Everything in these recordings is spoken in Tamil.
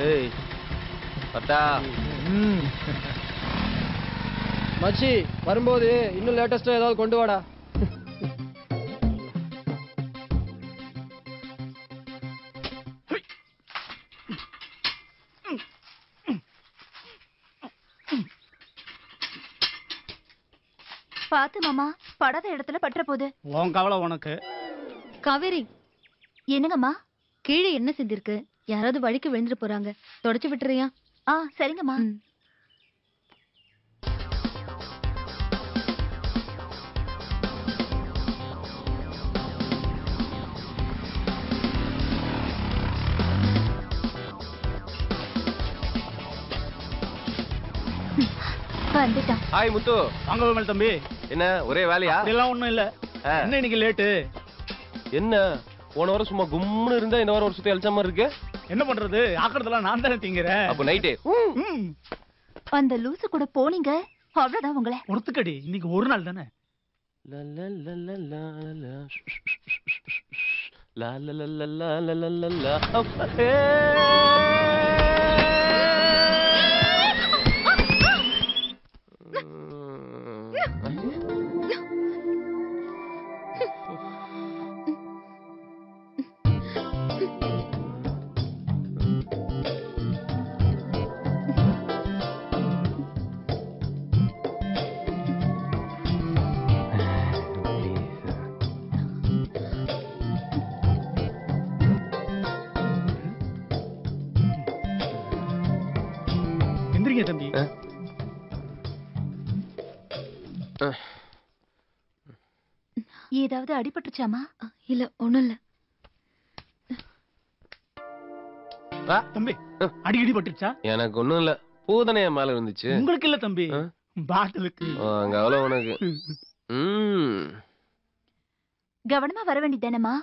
ஏய் பட்டா மச்சி வரும்போது இன்னும் லேட்டஸ்டா ஏதாவது கொண்டு வாடா. பாத்து மாமா, படாத இடத்துல பற்ற போகுது. உன் கவலை உனக்கு. காவேரி, என்னங்கம்மா? கீழே என்ன செஞ்சிருக்கு? யாராவது வழிக்கு விழுந்துட்டு போறாங்க, தொடச்சு விட்டுறியா? சரிங்கம்மா. வந்துட்டான். ஹாய் முத்து. வாங்க விமல் தம்பி. என்ன ஒரே வேலையா? இதெல்லாம் ஒண்ணும் இல்ல. என்ன இன்னைக்கு லேட்டு? என்ன போன வாரம் சும்மா கும்முன்னு இருந்தா இந்த வாரம் ஒரு சுத்தி அழிச்ச மாதிரி இருக்கு. என்ன பண்றது, ஆக்கிறதெல்லாம் நான் தானே திங்கிறேன். அப்ப நைட்டே அந்த லூசு கூட போனீங்க, அவ்வளவுதான். உங்களை ஒருத்துக்கடி, இன்னைக்கு ஒரு நாள் தானே. எந்திரிங்க தம்பி. ஏதாவது அடிபட்டுச்சாமா? இல்ல, ஒண்ணும் இல்ல. தம்பி, அடிக்கடி பட்டுச்சா? எனக்கு ஒண்ணும் இல்ல, பூதனை என் மேல இருந்துச்சு. உங்களுக்கு இல்ல தம்பி, பாட்டிலுக்கு. அங்க அவ்வளவு உனக்கு. கவனமா வர வேண்டியதானம்மா.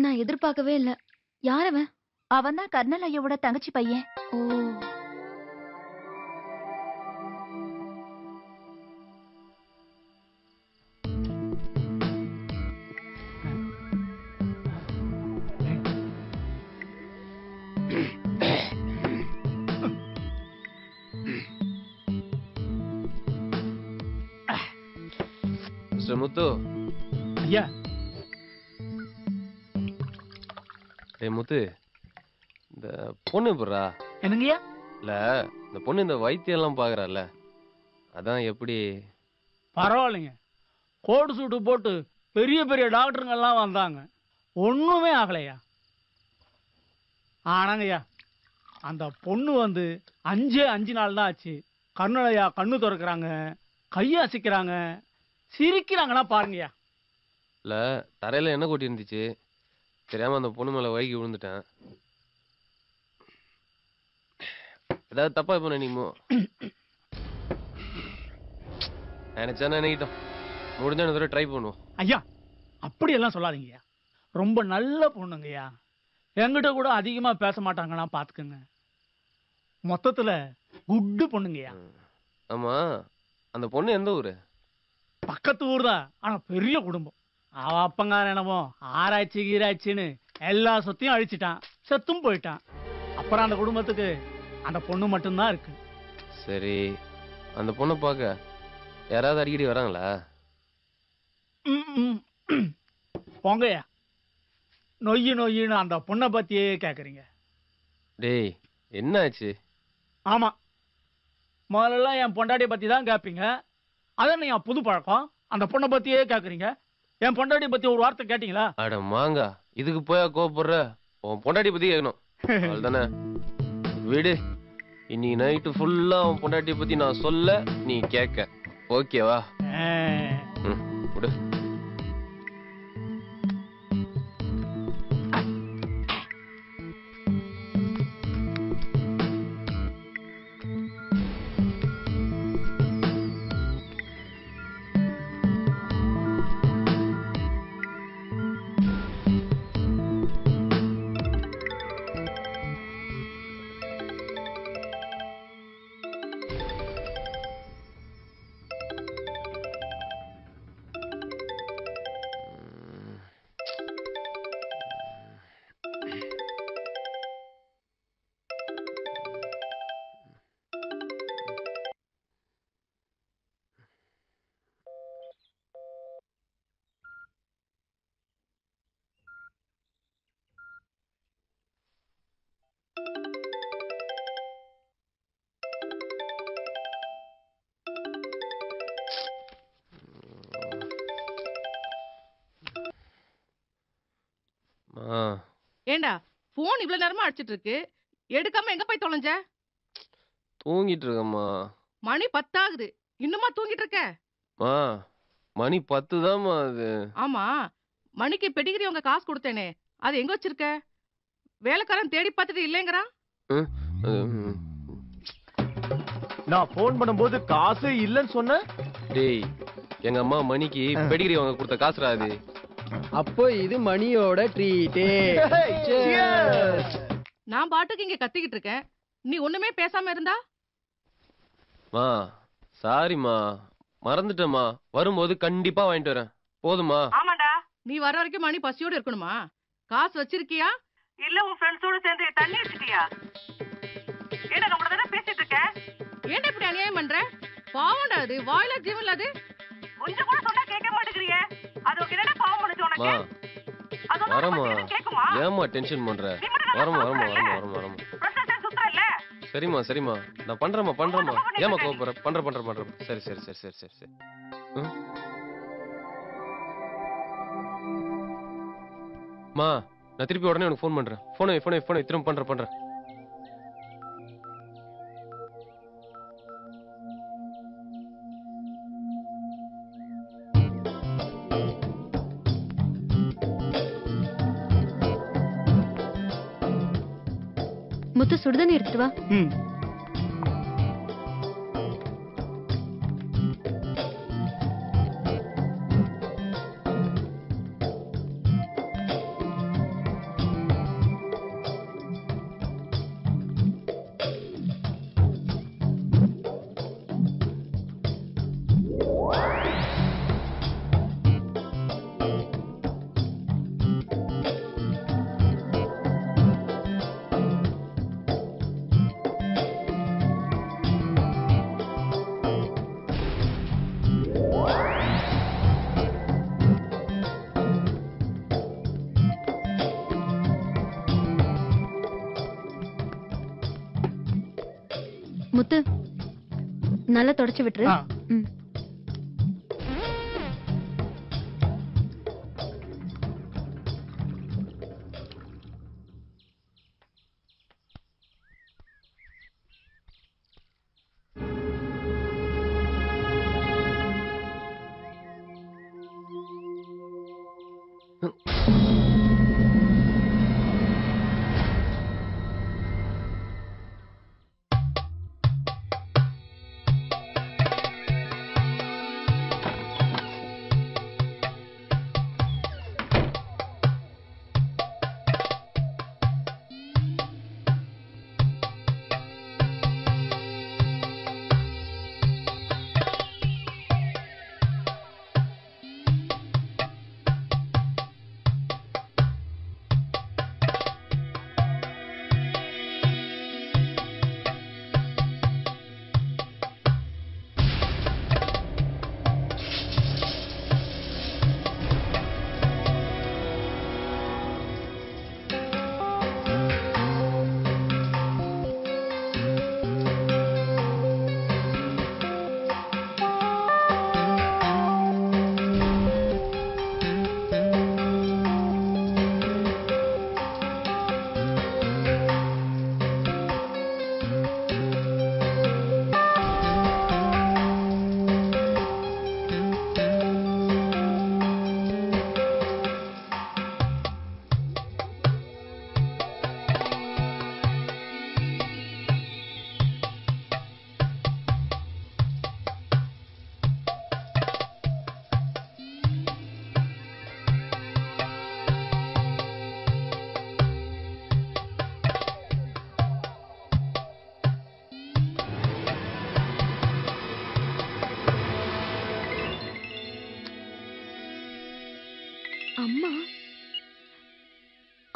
நான் எதிர்பார்க்கவே இல்ல. யார் அவன்? அவன் தான் கர்னல் ஐயாவோட தங்கச்சி பையன். ஓ, மிஸ்டர் முத்து. ஐயா. டேய் முத்து, இந்த பொண்ணு எப்படிரா? என்னங்கய்யா? இல்ல, இந்த பொண்ணு இந்த வைத்தியம் எல்லாம் பாக்குறால, அதான் எப்படி? பரவாயில்லைங்க. கோட் சூட்டு போட்டு பெரிய பெரிய டாக்டருங்க எல்லாம் வந்தாங்க, ஒண்ணுமே ஆகலையா. ஆனாங்கய்யா, அந்த பொண்ணு வந்து 5 நாள் தான் ஆச்சு. கர்னலையா கண்ணு திறக்கிறாங்க, கையாசிக்கிறாங்க, சிரிக்கிறாங்கன்னா பாருங்கய்யா. இல்ல, தரையில என்ன கொட்டி இருந்துச்சு, தெரியாம அந்த பொண்ணு மேல வைகி விழுந்துட்டேன். ஏதாவது தப்பா இப்ப நினைமோ? நினைச்சா நினைக்கிட்டோம், முடிஞ்ச தடவை ட்ரை பண்ணுவோம். ஐயா, அப்படியெல்லாம் சொல்லாதீங்கய்யா. ரொம்ப நல்ல பொண்ணுங்கய்யா. என்கிட்ட கூட அதிகமா பேச மாட்டாங்கன்னா பாத்துக்கோங்க. மொத்தத்துல குட்டு பொண்ணுங்கய்யா. ஆமா, அந்த பொண்ணு எந்த ஊரு? பக்கத்து ஊர் தான், ஆனா பெரிய குடும்பம். அவ அப்பங்கார என்னமோ ஆராய்ச்சி கீராய்ச்சின்னு எல்லா சொத்தையும் அழிச்சிட்டான், செத்தும் போயிட்டான். அப்புறம் அந்த குடும்பத்துக்கு அந்த பொண்ணு மட்டும்தான் இருக்கு. சரி, அந்த பொண்ணை பார்க்க யாராவது அடிக்கடி வராங்களா? போங்கய்யா, நொய்யின்னு அந்த பொண்ணை பத்தியே கேக்குறீங்க. டேய், என்ன ஆச்சு? ஆமா, முதல்ல என் பொண்டாட்டியை பத்தி தான் கேட்பீங்க. அதான் என் புது பழக்கம். அந்த பொண்ணை பத்தியே கேக்குறீங்க. என் பொண்டாட்டியை பத்தி ஒரு வார்த்தை கேட்டீங்களா? அட மாங்கா, இதுக்கு போயா கோவப்படுற? உன் பொண்டாட்டி பத்தி கேட்கணும், அவ்வளவுதானே? விடு, இன்னைக்கு நைட்டு ஃபுல்லா உன் பொண்டாட்டியை பத்தி நான் சொல்ல, நீ கேட்க. ஓகேவா? விடு. ஏண்டா போன் இவ்வளவு நேரமா அடிச்சிட்டு இருக்கு, எடுக்காம எங்க போய் தொலைஞ்ச? தூங்கிட்டு இருக்கம்மா. மணி 10 ஆகுது, இன்னுமா தூங்கிட்டு இருக்க? மா மணி 10 தான்மா அது. ஆமா, மணிக்கு பெடிகிரி உங்க காசு கொடுத்தேனே, அது எங்க வச்சிருக்க? வேலைக்காரன் தேடி பார்த்துட்டு இல்லைங்கிறான். நான் போன் பண்ணும்போது காசு இல்லன்னு சொன்ன. டேய், எங்க அம்மா மணிக்கு பெடிகிரி வாங்க கொடுத்த காசுடா அது. அப்போ இது மணியோட ட்ரீட்டே. நான் பாட்டுக்கு இங்க கத்திக்கிட்டு இருக்கேன், நீ ஒண்ணுமே பேசாம இருந்தா? மா சாரிம்மா, மறந்துட்டேம்மா. வரும்போது கண்டிப்பா வாங்கிட்டு வரேன், போதுமா? ஆமாடா, நீ வர வரைக்கும் மணி பசியோட இருக்கணுமா? காசு வச்சிருக்கியா இல்ல உன் ஃப்ரெண்ட்ஸோட சேர்ந்து தண்ணி அடிச்சிட்டியா? ஏடா நம்மள தான பேசிட்டு இருக்க, ஏன்டா இப்படி அநியாயம் பண்ற? பாவம்டா, அது வாயில ஜீவன்ல, அது கொஞ்சம் கூட சொன்னா கேட்க மாட்டேங்கறியே. அது என்னடா பாவம் பண்ணுச்சு உனக்கு? வரமா, ஏமா டென்ஷன் பண்ற? வரமா வரமா வரமா வரமா வரமா. சரிம்மா சரிம்மா, நான் பண்றேம்மா பண்றேம்மா. ஏமா கோபப்படுற? பண்ற பண்ற பண்ற. சரி சரி சரி சரி சரி சரி. மா, நான் திருப்பி உடனே உனக்கு ஃபோன் பண்றேன். போனை திரும்ப பண்றேன். முத்து சுடுதண்ணி எடுத்துட்டு வா. முத்து, நல்லா தொடச்சு விட்டுரு. அம்மா,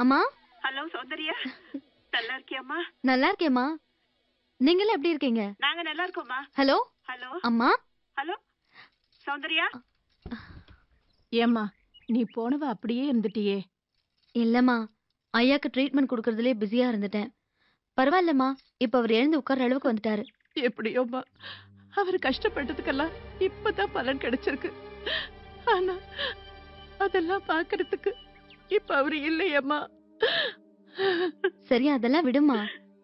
அம்மா. ஹலோ சௌந்தர்யா, நல்லா இருக்கியாம்மா? நல்லா இருக்கேம்மா, நீங்களும் எப்படி இருக்கீங்க? நாங்க நல்லா இருக்கோம்மா. ஹலோ ஹலோ அம்மா. ஹலோ சௌந்தர்யா. ஏம்மா, நீ போனவ அப்படியே இருந்துட்டியே? இல்லம்மா, ஐயாக்கு ட்ரீட்மெண்ட் கொடுக்கறதுலே பிஸியா இருந்துட்டேன். பரவாயில்லம்மா, இப்ப அவர் எழுந்து உட்கார்ற அளவுக்கு வந்துட்டாரு. எப்படியோம்மா, அவர் கஷ்டப்பட்டதுக்கெல்லாம் இப்பதான் பலன் கிடைச்சிருக்கு. ஆனா அதெல்லாம் பாக்குறதுக்கு இப்ப அவரு இல்லையம்மா. சரி அதெல்லாம் விடுமா.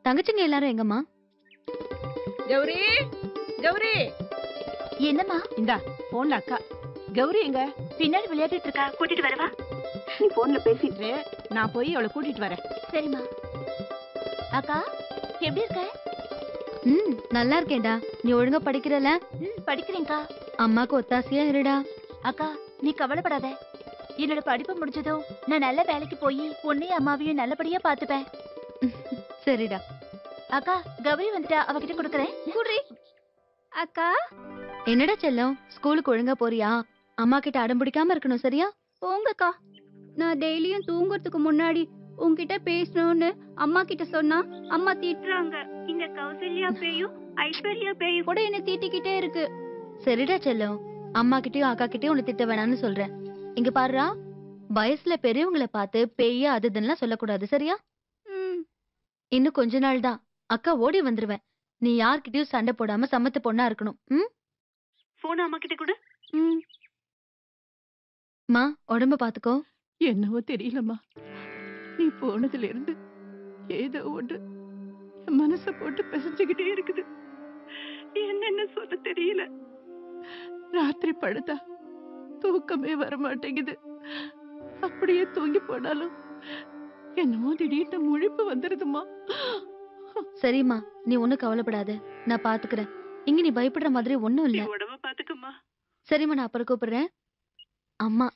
தங்கச்சிங்க எல்லாரும் எங்கம்மா? கௌரி கௌரி என்னம்மா? இந்தா போன்ல அக்கா. கௌரி எங்க? பின்னாடி விளையாடிட்டு இருக்கா. கூட்டிட்டு வரவா? நீ போன்ல பேசிட்டு நான் போய் அவளை கூட்டிட்டு வரேன். சரிம்மா. அக்கா எப்படி இருக்க? நல்லா இருக்கேன்டா. நீ ஒழுங்கா படிக்கிறல? படிக்கிறேன்க்கா. அம்மாக்கு ஒத்தாசையா இருடா. அக்கா நீ கவலைப்படாத. என்னோட படிப்பு முடிஞ்சதும் நான் நல்ல வேலைக்கு போய் உன்னையும் அம்மாவையும் நல்லபடியா பாத்துப்பேன். சரிடா. அக்கா கௌரி வந்துட்டா, அவகிட்ட கொடுக்கறேன். குடுறி. அக்கா. என்னடா செல்லம், ஸ்கூலுக்கு ஒழுங்கா போறியா? அம்மா கிட்ட அடம் பிடிக்காம இருக்கணும், சரியா? போங்கக்கா. நான் டெய்லியும் தூங்குறதுக்கு முன்னாடி உன்கிட்ட பேசணும்னு அம்மா கிட்ட சொன்னா அம்மா திட்டுறாங்க. இந்த கௌசல்யா பேயும் ஐஸ்வர்யா பேயும் கூட என்ன திட்டிக்கிட்டே இருக்கு. சரிடா செல்லம், அம்மா கிட்டயும் அக்கா கிட்டயும் உன்னை திட்ட வேணாம்னு சொல்றேன். இங்க பாருடா, வயசுல பெரியவங்களை பார்த்து பேய அதுதெல்லாம் சொல்லக்கூடாது, சரியா? இன்னும் கொஞ்ச நாள் தான், அக்கா ஓடி வந்துருவேன். நீ யார்கிட்டயும் சண்டை போடாம சமத்து பொண்ணா இருக்கணும். போன் அம்மா கிட்ட கொடு. மா உடம்ப பாத்துக்கோ. என்னவோ தெரியலம்மா, நீ போனதுல இருந்து ஏதோ ஒன்று என் மனச போட்டு பிசைஞ்சுக்கிட்டே இருக்குது. என்னென்ன சொல்ல தெரியல. ராத்திரி படுத்தா தூக்கமே வர மாட்டேங்குது. அப்படியே தூங்கி போனாலும் என்னமோ திடீர்னு முழிப்பு வந்துருதுமா. சரிம்மா, நீ ஒண்ணும் கவலைப்படாத, நான் பாத்துக்கிறேன். இங்க நீ பயப்படுற மாதிரி ஒண்ணும் இல்ல. உடம்ப பாத்துக்கம்மா. சரிம்மா, நான் அப்புறம் கூப்பிடுறேன். அம்மா